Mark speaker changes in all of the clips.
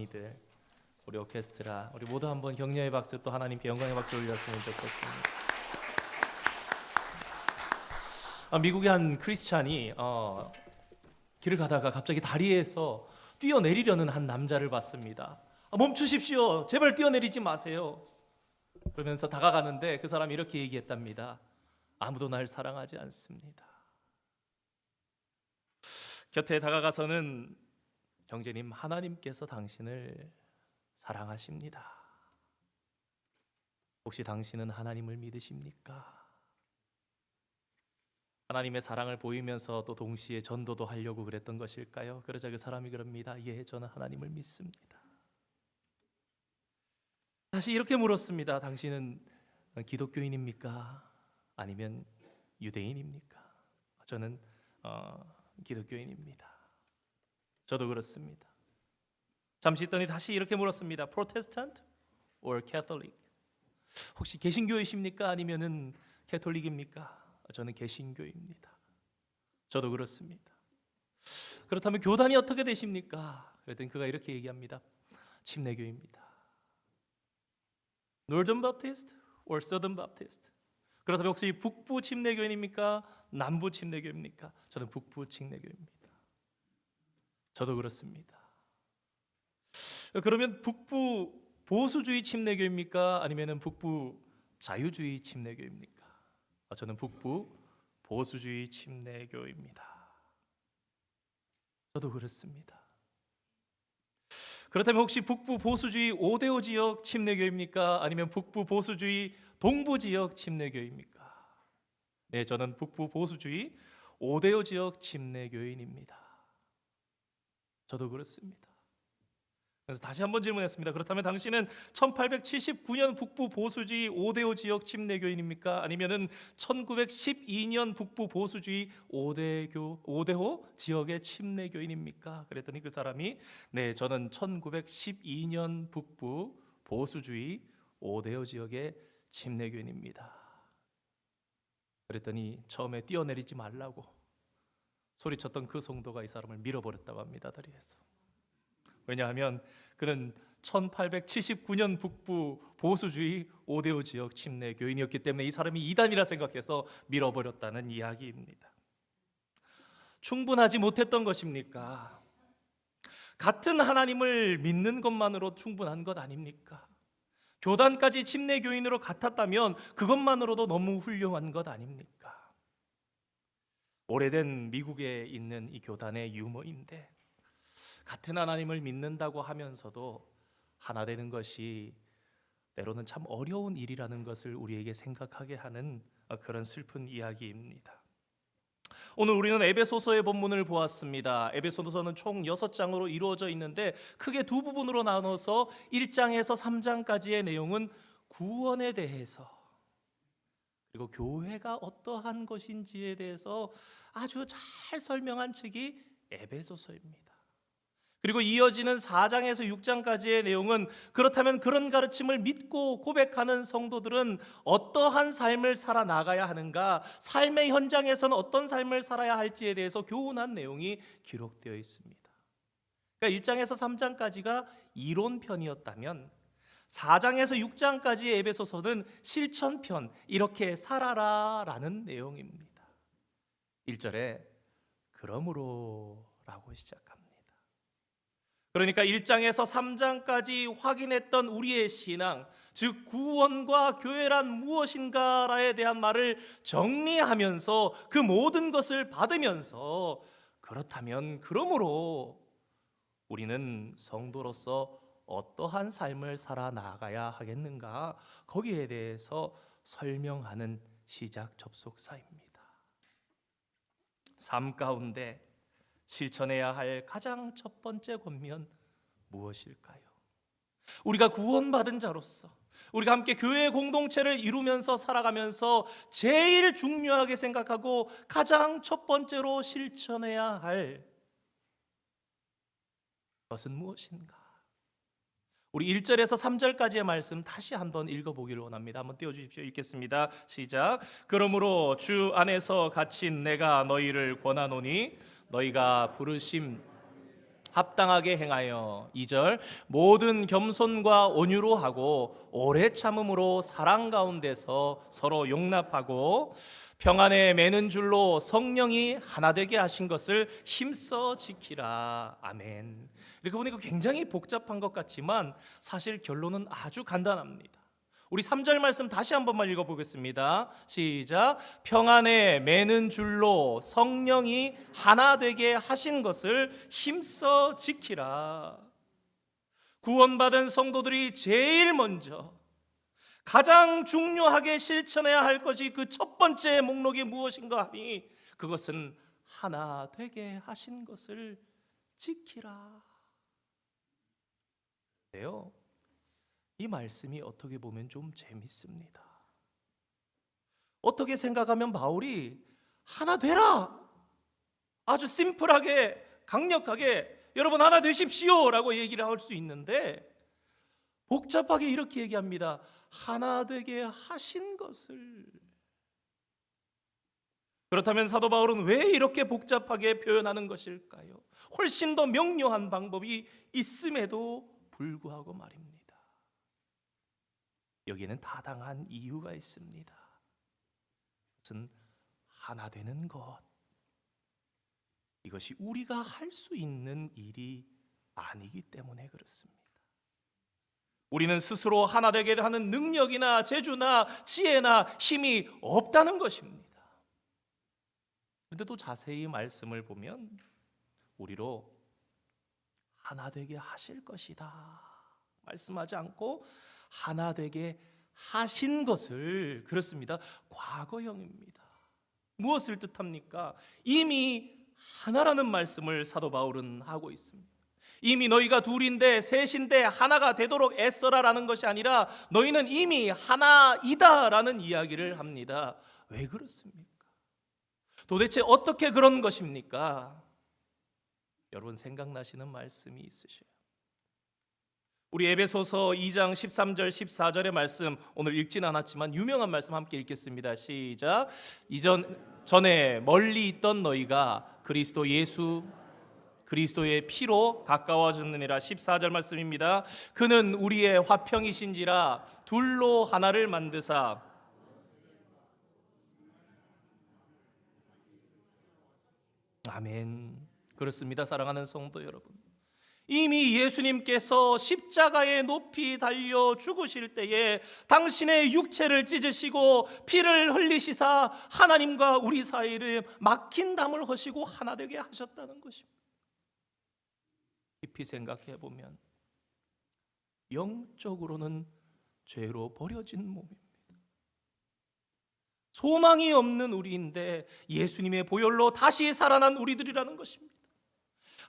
Speaker 1: 할머니들, 우리 오케스트라, 우리 모두 한번 격려의 박수, 또 하나님께 영광의 박수 올렸으면 좋겠습니다. 미국의 한 크리스찬이 길을 가다가 갑자기 다리에서 뛰어내리려는 한 남자를 봤습니다. 멈추십시오. 제발 뛰어내리지 마세요. 그러면서 다가가는데 그 사람이 이렇게 얘기했답니다. 아무도 날 사랑하지 않습니다. 곁에 다가가서는 형제님, 하나님께서 당신을 사랑하십니다. 혹시 당신은 하나님을 믿으십니까? 하나님의 사랑을 보이면서 또 동시에 전도도 하려고 그랬던 것일까요? 그러자 그 사람이 그럽니다. 예, 저는 하나님을 믿습니다. 다시 이렇게 물었습니다. 당신은 기독교인입니까? 아니면 유대인입니까? 저는 기독교인입니다. 저도 그렇습니다. 잠시 있더니 다시 이렇게 물었습니다. Protestant or Catholic? 혹시 개신교이십니까? 아니면은 캐톨릭입니까? 저는 개신교입니다. 저도 그렇습니다. 그렇다면 교단이 어떻게 되십니까? 그랬더니 그가 이렇게 얘기합니다. 침례교입니다. Northern Baptist or Southern Baptist? 그렇다면 혹시 북부 침례교인입니까? 남부 침례교입니까? 저는 북부 침례교입니다. 저도 그렇습니다. 그러면 북부 보수주의 침례교입니까? 아니면 북부 자유주의 침례교입니까? 저는 북부 보수주의 침례교입니다. 저도 그렇습니다. 그렇다면 혹시 북부 보수주의 5대5 지역 침례교입니까? 아니면 북부 보수주의 동부 지역 침례교입니까? 네, 저는 북부 보수주의 5대5 지역 침례교인입니다. 저도 그렇습니다. 그래서 다시 한번 질문했습니다. 그렇다면 당신은 1879년 북부 보수주의 5대5 지역 침례교인입니까? 아니면은 1912년 북부 보수주의 5대5 지역의 침례교인입니까? 그랬더니 그 사람이 네, 저는 1912년 북부 보수주의 5대5 지역의 침례교인입니다. 그랬더니 처음에 뛰어내리지 말라고 소리쳤던 그 성도가 이 사람을 밀어버렸다고 합니다. 다리에서. 왜냐하면 그는 1879년 북부 보수주의 5대5 지역 침례 교인이었기 때문에 이 사람이 이단이라 생각해서 밀어버렸다는 이야기입니다. 충분하지 못했던 것입니까? 같은 하나님을 믿는 것만으로 충분한 것 아닙니까? 교단까지 침례 교인으로 같았다면 그것만으로도 너무 훌륭한 것 아닙니까? 오래된 미국에 있는 이 교단의 유머인데 같은 하나님을 믿는다고 하면서도 하나 되는 것이 때로는 참 어려운 일이라는 것을 우리에게 생각하게 하는 그런 슬픈 이야기입니다. 오늘 우리는 에베소서의 본문을 보았습니다. 에베소서는 총 6장으로 이루어져 있는데 크게 두 부분으로 나눠서 1장에서 3장까지의 내용은 구원에 대해서, 그리고 교회가 어떠한 것인지에 대해서 아주 잘 설명한 책이 에베소서입니다. 그리고 이어지는 4장에서 6장까지의 내용은 그렇다면 그런 가르침을 믿고 고백하는 성도들은 어떠한 삶을 살아나가야 하는가, 삶의 현장에서는 어떤 삶을 살아야 할지에 대해서 교훈한 내용이 기록되어 있습니다. 그러니까 1장에서 3장까지가 이론편이었다면 4장에서 6장까지의 에베소서는 실천편, 이렇게 살아라 라는 내용입니다. 1절에 그러므로 라고 시작합니다. 그러니까 1장에서 3장까지 확인했던 우리의 신앙, 즉 구원과 교회란 무엇인가에 대한 말을 정리하면서 그 모든 것을 받으면서 그렇다면 그러므로 우리는 성도로서 어떠한 삶을 살아나가야 하겠는가, 거기에 대해서 설명하는 시작 접속사입니다. 삶 가운데 실천해야 할 가장 첫 번째 권면 무엇일까요? 우리가 구원받은 자로서 우리가 함께 교회 공동체를 이루면서 살아가면서 제일 중요하게 생각하고 가장 첫 번째로 실천해야 할 것은 무엇인가? 우리 1절에서 3절까지의 말씀 다시 한번 읽어보기를 원합니다. 한번 띄워주십시오. 읽겠습니다. 시작. 그러므로 주 안에서 갇힌 내가 너희를 권하노니 너희가 부르심 합당하게 행하여 2절 모든 겸손과 온유로 하고 오래 참음으로 사랑 가운데서 서로 용납하고 평안에 매는 줄로 성령이 하나 되게 하신 것을 힘써 지키라. 아멘. 이렇게 보니까 굉장히 복잡한 것 같지만 사실 결론은 아주 간단합니다. 우리 3절 말씀 다시 한 번만 읽어보겠습니다. 시작. 평안에 매는 줄로 성령이 하나 되게 하신 것을 힘써 지키라. 구원받은 성도들이 제일 먼저 가장 중요하게 실천해야 할 것이 그 첫 번째 목록이 무엇인가 하니 그것은 하나 되게 하신 것을 지키라. 네요. 이 말씀이 어떻게 보면 좀 재밌습니다. 어떻게 생각하면 바울이 하나 되라, 아주 심플하게 강력하게 여러분 하나 되십시오 라고 얘기를 할 수 있는데 복잡하게 이렇게 얘기합니다. 하나 되게 하신 것을. 그렇다면 사도 바울은 왜 이렇게 복잡하게 표현하는 것일까요? 훨씬 더 명료한 방법이 있음에도 불구하고 말입니다. 여기에는 타당한 이유가 있습니다. 그것은 하나 되는 것, 이것이 우리가 할 수 있는 일이 아니기 때문에 그렇습니다. 우리는 스스로 하나 되게 하는 능력이나 재주나 지혜나 힘이 없다는 것입니다. 그런데 또 자세히 말씀을 보면 우리로 하나 되게 하실 것이다 말씀하지 않고 하나 되게 하신 것을, 그렇습니다, 과거형입니다. 무엇을 뜻합니까? 이미 하나라는 말씀을 사도 바울은 하고 있습니다. 이미 너희가 둘인데 셋인데 하나가 되도록 애써라라는 것이 아니라 너희는 이미 하나이다라는 이야기를 합니다. 왜 그렇습니까? 도대체 어떻게 그런 것입니까? 여러분 생각나시는 말씀이 있으셔요. 우리 에베소서 2장 13절 14절의 말씀 오늘 읽진 않았지만 유명한 말씀 함께 읽겠습니다. 시작. 전에 멀리 있던 너희가 그리스도 예수 그리스도의 피로 가까워졌느니라. 14절 말씀입니다. 그는 우리의 화평이신지라 둘로 하나를 만드사. 아멘. 그렇습니다. 사랑하는 성도 여러분, 이미 예수님께서 십자가에 높이 달려 죽으실 때에 당신의 육체를 찢으시고 피를 흘리시사 하나님과 우리 사이를 막힌 담을 허시고 하나 되게 하셨다는 것입니다. 깊이 생각해 보면 영적으로는 죄로 버려진 몸입니다. 소망이 없는 우리인데 예수님의 보혈로 다시 살아난 우리들이라는 것입니다.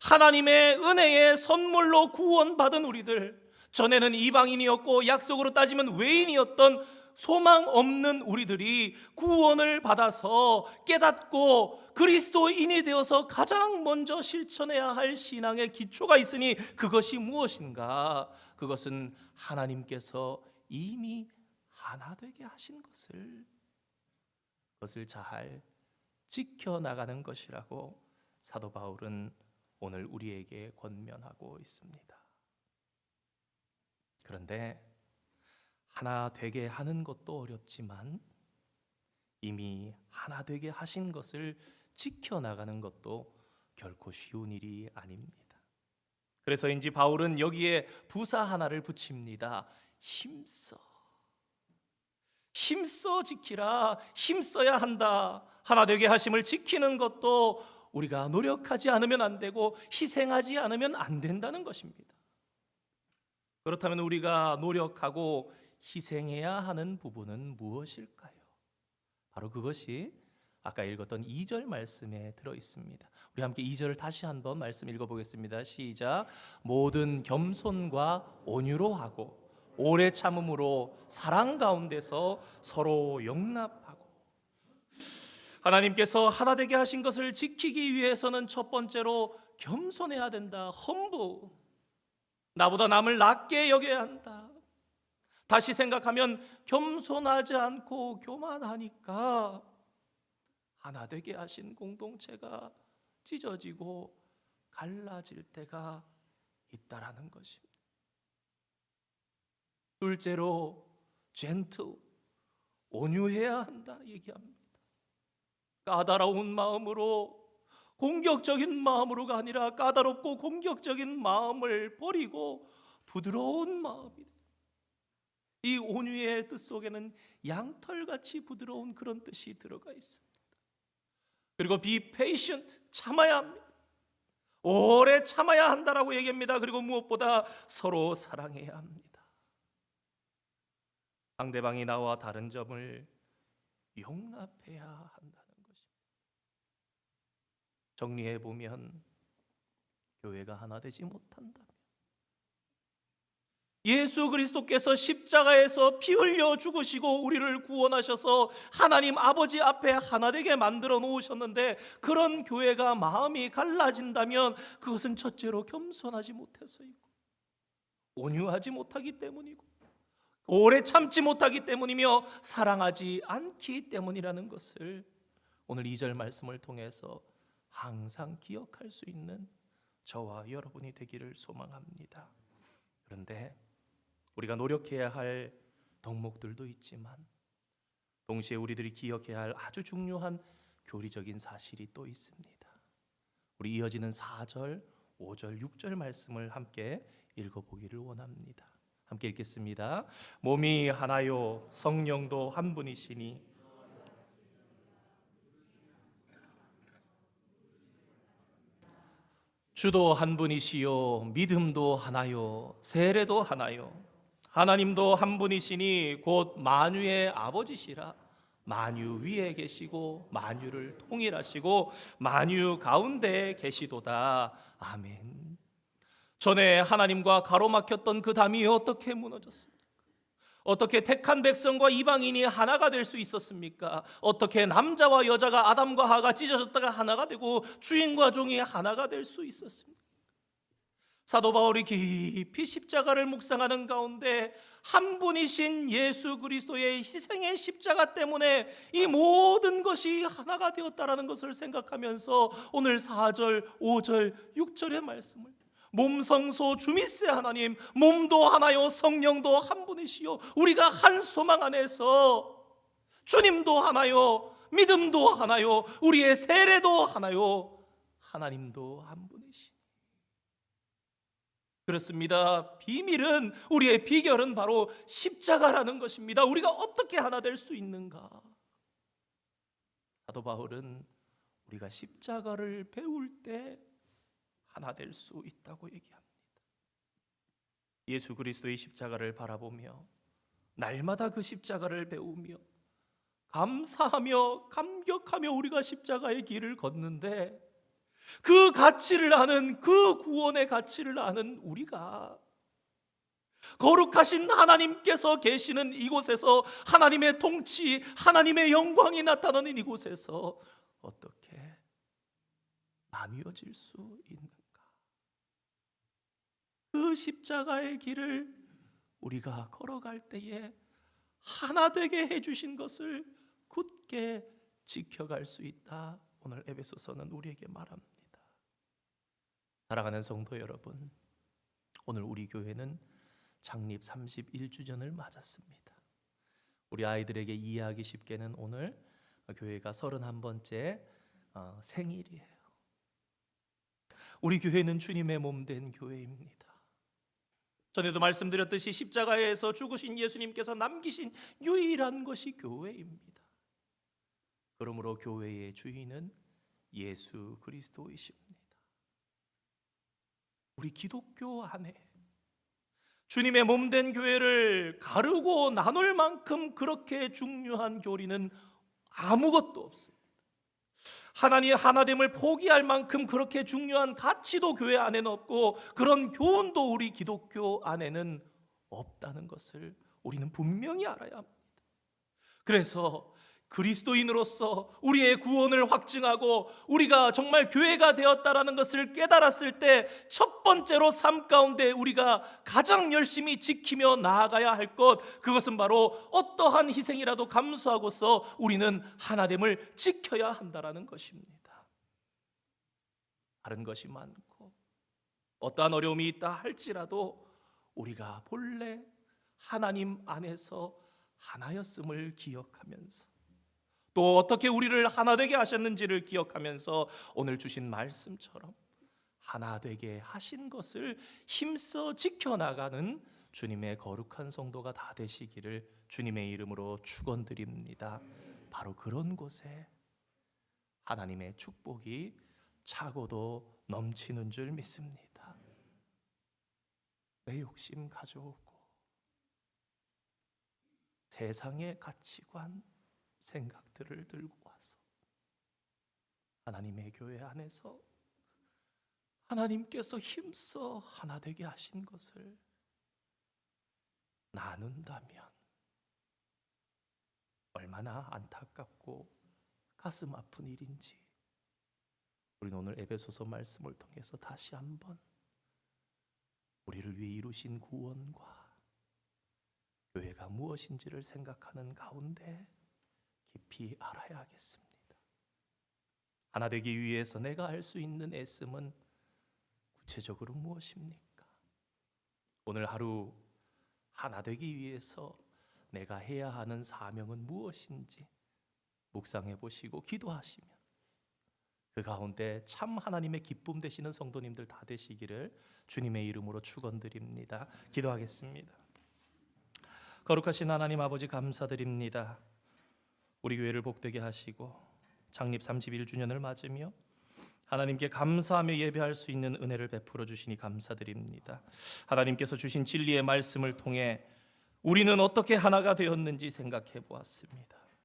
Speaker 1: 하나님의 은혜의 선물로 구원받은 우리들, 전에는 이방인이었고 약속으로 따지면 외인이었던 소망 없는 우리들이 구원을 받아서 깨닫고 그리스도인이 되어서 가장 먼저 실천해야 할 신앙의 기초가 있으니 그것이 무엇인가? 그것은 하나님께서 이미 하나 되게 하신 그것을 잘 지켜나가는 것이라고 사도 바울은 오늘 우리에게 권면하고 있습니다. 그런데 하나 되게 하는 것도 어렵지만 이미 하나 되게 하신 것을 지켜나가는 것도 결코 쉬운 일이 아닙니다. 그래서인지 바울은 여기에 부사 하나를 붙입니다. 힘써 지키라. 힘써야 한다. 하나 되게 하심을 지키는 것도 우리가 노력하지 않으면 안 되고 희생하지 않으면 안 된다는 것입니다. 그렇다면 우리가 노력하고 희생해야 하는 부분은 무엇일까요? 바로 그것이 아까 읽었던 2절 말씀에 들어 있습니다. 우리 함께 2절을 다시 한번 말씀 읽어보겠습니다. 시작. 모든 겸손과 온유로 하고 오래 참음으로 사랑 가운데서 서로 용납하고. 하나님께서 하나 되게 하신 것을 지키기 위해서는 첫 번째로 겸손해야 된다. 험부, 나보다 남을 낮게 여겨야 한다. 다시 생각하면 겸손하지 않고 교만하니까 하나 되게 하신 공동체가 찢어지고 갈라질 때가 있다라는 것입니다. 둘째로 gentle, 온유해야 한다 얘기합니다. 까다로운 마음으로, 공격적인 마음으로가 아니라 까다롭고 공격적인 마음을 버리고 부드러운 마음이, 이 온유의 뜻 속에는 양털같이 부드러운 그런 뜻이 들어가 있습니다. 그리고 be patient, 참아야 합니다. 오래 참아야 한다라고 얘기합니다. 그리고 무엇보다 서로 사랑해야 합니다. 상대방이 나와 다른 점을 용납해야 한다는 것입니다. 정리해 보면 교회가 하나 되지 못한다면, 예수 그리스도께서 십자가에서 피 흘려 죽으시고 우리를 구원하셔서 하나님 아버지 앞에 하나 되게 만들어 놓으셨는데, 그런 교회가 마음이 갈라진다면 그것은 첫째로 겸손하지 못해서이고, 온유하지 못하기 때문이고, 오래 참지 못하기 때문이며, 사랑하지 않기 때문이라는 것을 오늘 2절 말씀을 통해서 항상 기억할 수 있는 저와 여러분이 되기를 소망합니다. 그런데 우리가 노력해야 할 덕목들도 있지만, 동시에 우리들이 기억해야 할 아주 중요한 교리적인 사실이 또 있습니다. 우리 이어지는 4절, 5절, 6절 말씀을 함께 읽어보기를 원합니다. 함께 읽겠습니다. 몸이 하나요 성령도 한 분이시니 주도 한 분이시요 믿음도 하나요 세례도 하나요 하나님도 한 분이시니 곧 만유의 아버지시라. 만유 위에 계시고 만유를 통일하시고 만유 가운데 계시도다. 아멘. 전에 하나님과 가로막혔던 그 담이 어떻게 무너졌습니까? 어떻게 택한 백성과 이방인이 하나가 될 수 있었습니까? 어떻게 남자와 여자가, 아담과 하와가 찢어졌다가 하나가 되고 주인과 종이 하나가 될 수 있었습니까? 사도 바울이 깊이 십자가를 묵상하는 가운데 한 분이신 예수 그리스도의 희생의 십자가 때문에 이 모든 것이 하나가 되었다라는 것을 생각하면서 오늘 4절, 5절, 6절의 말씀을, 몸성소 주미세 하나님, 몸도 하나요 성령도 한 분이시요, 우리가 한 소망 안에서 주님도 하나요 믿음도 하나요 우리의 세례도 하나요 하나님도 한 분이시요. 그렇습니다. 비밀은, 우리의 비결은 바로 십자가라는 것입니다. 우리가 어떻게 하나 될 수 있는가? 사도 바울은 우리가 십자가를 배울 때 하나 될 수 있다고 얘기합니다. 예수 그리스도의 십자가를 바라보며 날마다 그 십자가를 배우며 감사하며 감격하며 우리가 십자가의 길을 걷는데, 그 가치를 아는, 그 구원의 가치를 아는 우리가 거룩하신 하나님께서 계시는 이곳에서, 하나님의 통치, 하나님의 영광이 나타나는 이곳에서 어떻게 나뉘어질 수 있는가? 그 십자가의 길을 우리가 걸어갈 때에 하나 되게 해주신 것을 굳게 지켜갈 수 있다. 오늘 에베소서는 우리에게 말합니다. 사랑하는 성도 여러분, 오늘 우리 교회는 창립 31주년을 맞았습니다. 우리 아이들에게 이해하기 쉽게는 오늘 교회가 31번째 생일이에요. 우리 교회는 주님의 몸 된 교회입니다. 전에도 말씀드렸듯이 십자가에서 죽으신 예수님께서 남기신 유일한 것이 교회입니다. 그러므로 교회의 주인은 예수 그리스도이십니다. 우리 기독교 안에 주님의 몸 된 교회를 가르고 나눌 만큼 그렇게 중요한 교리는 아무것도 없습니다. 하나님의 하나됨을 포기할 만큼 그렇게 중요한 가치도 교회 안에는 없고, 그런 교훈도 우리 기독교 안에는 없다는 것을 우리는 분명히 알아야 합니다. 그래서 그리스도인으로서 우리의 구원을 확증하고 우리가 정말 교회가 되었다라는 것을 깨달았을 때, 첫 번째로 삶 가운데 우리가 가장 열심히 지키며 나아가야 할 것, 그것은 바로 어떠한 희생이라도 감수하고서 우리는 하나됨을 지켜야 한다라는 것입니다. 다른 것이 많고 어떠한 어려움이 있다 할지라도 우리가 본래 하나님 안에서 하나였음을 기억하면서, 또 어떻게 우리를 하나 되게 하셨는지를 기억하면서 오늘 주신 말씀처럼 하나 되게 하신 것을 힘써 지켜나가는 주님의 거룩한 성도가 다 되시기를 주님의 이름으로 축원드립니다. 바로 그런 곳에 하나님의 축복이 차고도 넘치는 줄 믿습니다. 내 욕심 가져오고 세상의 가치관, 생각들을 들고 와서 하나님의 교회 안에서 하나님께서 힘써 하나 되게 하신 것을 나눈다면 얼마나 안타깝고 가슴 아픈 일인지 우리는 오늘 에베소서 말씀을 통해서 다시 한번 우리를 위해 이루신 구원과 교회가 무엇인지를 생각하는 가운데 깊이 알아야겠습니다. 하나 되기 위해서 내가 할 수 있는 애씀은 구체적으로 무엇입니까? 오늘 하루 하나 되기 위해서 내가 해야 하는 사명은 무엇인지 묵상해 보시고 기도하시면 그 가운데 참 하나님의 기쁨 되시는 성도님들 다 되시기를 주님의 이름으로 축원드립니다. 기도하겠습니다. 거룩하신 하나님 아버지, 감사드립니다. 우리 교회를 복되게 하시고 창립 31주년을 맞으며 하나님께 감사하며 예배할 수 있는 은혜를 베풀어 주시니 감사드립니다. 하나님께서 주신 진리의 말씀을 통해 우리는 어떻게 하나가 되었는지 생각해 보았습니다.